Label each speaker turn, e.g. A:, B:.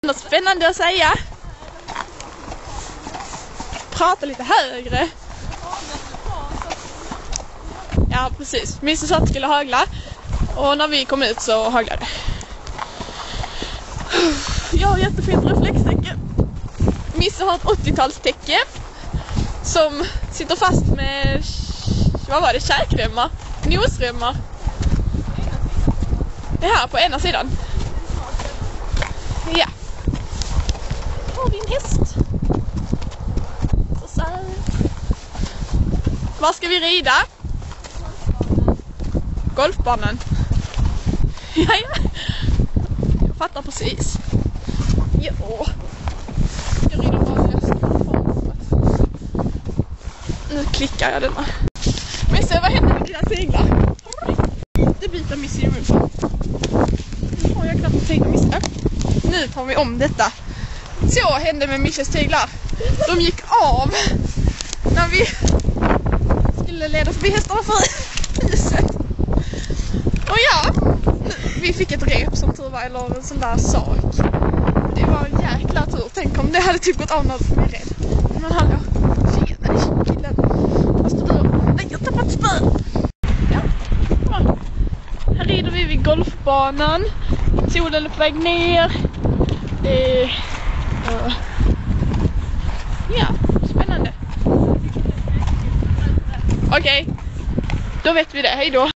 A: Något spännande att säga? Prata lite högre. Ja, precis. Misse sa att det skulle hagla. Och när vi kom ut så haglade det. Jag har jättefint reflextäcke. Misse har ett 80-talstäcke som sitter fast med, vad var det, kärkremmar? Nosremmar. Det här på ena sidan. Ja. Har vi en häst? Så här. Var ska vi rida? Golfbanan. Ja. Jag fattar precis. Ja. Jag rider bara nu klickar jag denna. Men se, vad händer med dina teglar? Det byter Misse i munnen. Nu har jag knappt teglar, Misse. Nu tar vi om detta. Så hände med Misses teglar. De gick av när vi skulle leda förbi hästarna för huset. Och ja, vi fick ett rep som tur var, eller en sån där sak. Det var en jäkla tur. Tänk om det hade typ gått av när vi är rädd. Men hallå, tjena killen. Vad står du? Nej, jag har tappat spön. Ja, här rider vi vid golfbanan. Solen är på väg ner. Ja, spännande. Okej, då vet vi det. Hej då.